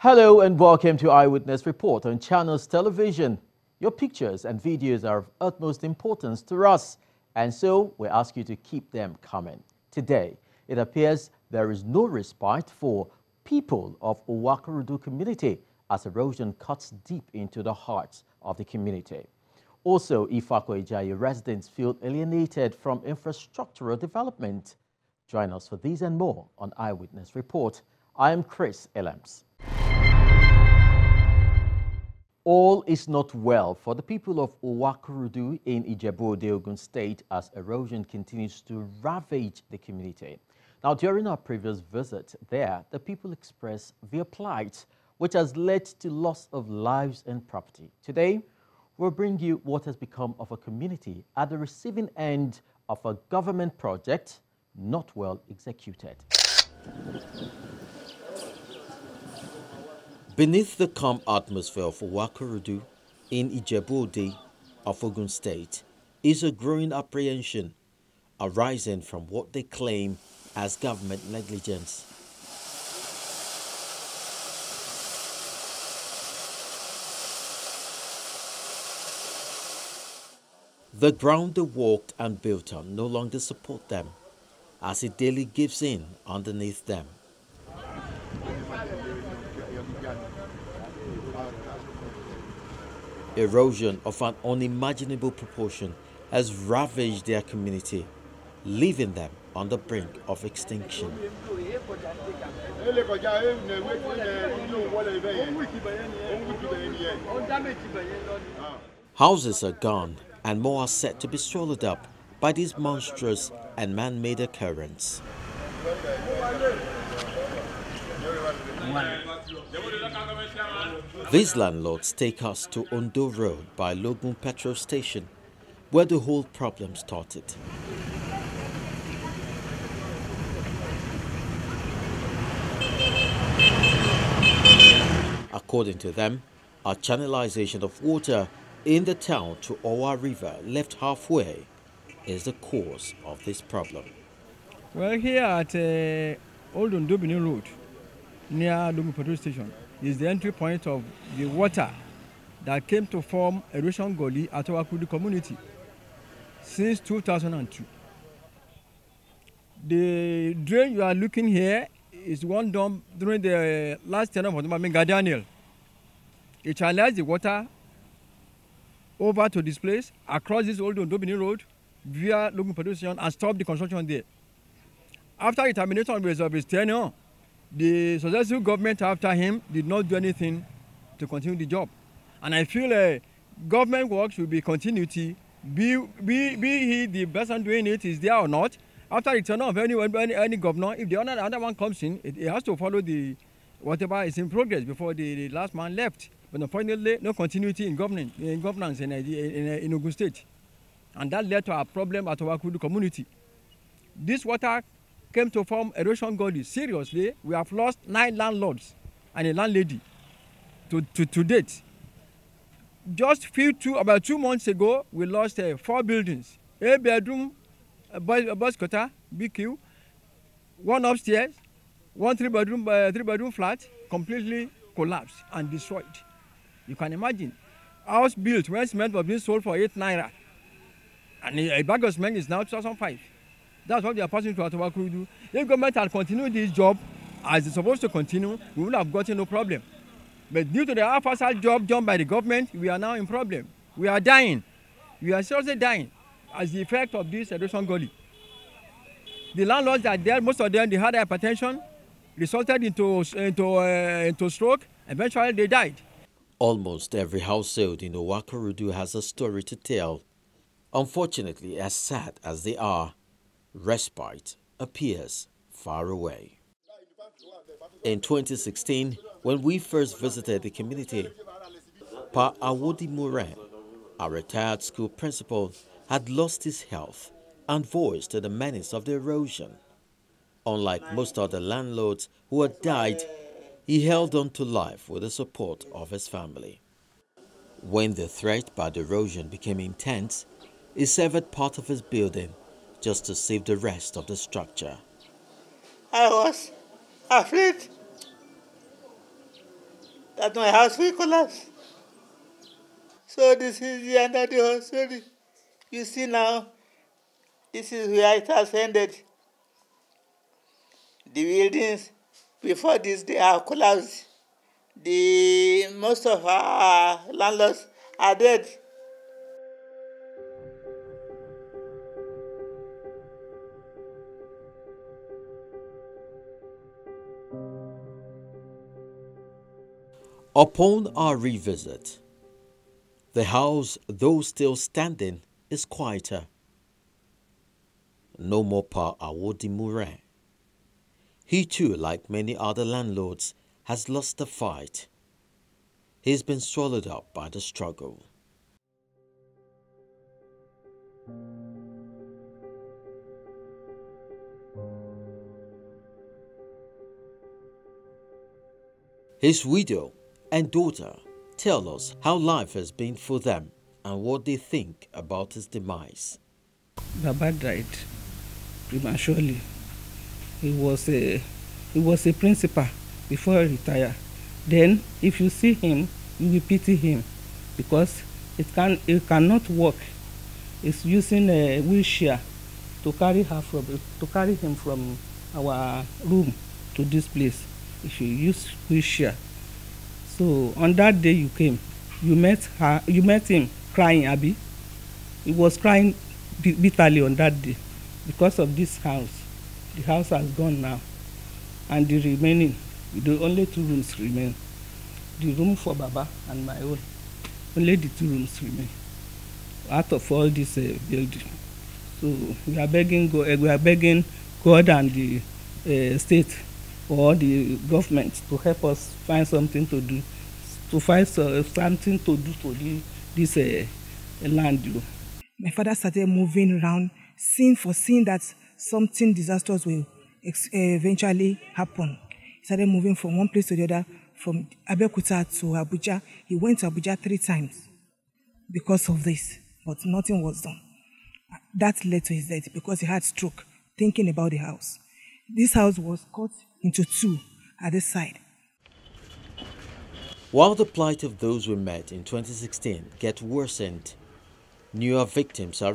Hello and welcome to Eyewitness Report on Channels Television. Your pictures and videos are of utmost importance to us, and so we ask you to keep them coming. Today, it appears there is no respite for people of Owakurudu community as erosion cuts deep into the hearts of the community. Also, Ifako-Ijayi residents feel alienated from infrastructural development. Join us for these and more on Eyewitness Report. I am Chris Elams. All is not well for the people of Owakurudu in Ijebu-Ode, Ogun State as erosion continues to ravage the community. Now, during our previous visit there, the people expressed their plight, which has led to loss of lives and property. Today, we'll bring you what has become of a community at the receiving end of a government project not well executed. Beneath the calm atmosphere of Owakurudu in Ijebu-Ode of Ogun State is a growing apprehension arising from what they claim as government negligence. The ground they walked and built on no longer support them, as it daily gives in underneath them. Erosion of an unimaginable proportion has ravaged their community, leaving them on the brink of extinction. Houses are gone, and more are set to be swallowed up by this monstrous and man-made occurrence. These landlords take us to Ondo Road by Ogun petrol station, where the whole problem started. According to them, a channelization of water in the town to Owa River left halfway is the cause of this problem. Well, here at Old Ondo Road, near Ogun petrol station, is the entry point of the water that came to form erosion gully at Owakurudu community since 2002. The drain you are looking here is one done during the last tenure of the Daniel. It channelized the water over to this place across this Old Ondo Road via Ogun petrol station and stopped the construction there. After the termination of his tenure, the successive government after him did not do anything to continue the job. And I feel government work should be continuity, be he the person doing it is there or not. After the tenure of any governor, if the other one comes in, it has to follow the whatever is in progress before the last man left. But unfortunately, no continuity in governance in Ogun State. And that led to a problem at Owakurudu community. This water came to form erosion gully. Seriously, we have lost 9 landlords and a landlady to date. Just about 2 months ago, we lost 4 buildings. A bedroom, a bus cutter, BQ, 1 upstairs, 1 three-bedroom flat, completely collapsed and destroyed. You can imagine. House built when cement was being sold for 8 naira. And a bag of cement is now 2005. That's what they are passing to at Owakurudu. If government had continued this job as it's supposed to continue, we would have gotten no problem. But due to the half-assed job done by the government, we are now in problem. We are dying. We are seriously dying as the effect of this erosion gully. The landlords are there, most of them, they had hypertension, resulted into stroke. Eventually, they died. Almost every household in Owakurudu has a story to tell. Unfortunately, as sad as they are, respite appears far away. In 2016, when we first visited the community, Pa Awodi Mure, a retired school principal, had lost his health and voice to the menace of the erosion. Unlike most other landlords who had died, he held on to life with the support of his family. When the threat by the erosion became intense, he severed part of his building just to save the rest of the structure. I was afraid that my house will collapse. So this is the end of the whole story. You see now, this is where it has ended. The buildings before this they have collapsed. Most of our landlords are dead. Upon our revisit, the house, though still standing, is quieter. No more Pa Awodimure. He too, like many other landlords, has lost the fight. He's been swallowed up by the struggle. His widow and daughter tell us how life has been for them and what they think about his demise. Baba died prematurely. He was a principal before he retired. Then, if you see him, you will pity him because it cannot walk. It's using a wheelchair to carry him from our room to this place. If you use wheelchair. So on that day you came, you met him crying, Abby. He was crying bitterly on that day because of this house. The house has gone now, and the remaining, the only 2 rooms remain. The room for Baba and my own. Only the 2 rooms remain out of all this building. So we are begging God and the state or the government to help us find something to do, something to do for this land. My father started moving around, seeing that something disastrous will eventually happen. He started moving from one place to the other, from Abeokuta to Abuja. He went to Abuja 3 times because of this, but nothing was done. That led to his death because he had stroke, thinking about the house. This house was cut into 2 at this side. While the plight of those we met in 2016 get worsened, newer victims are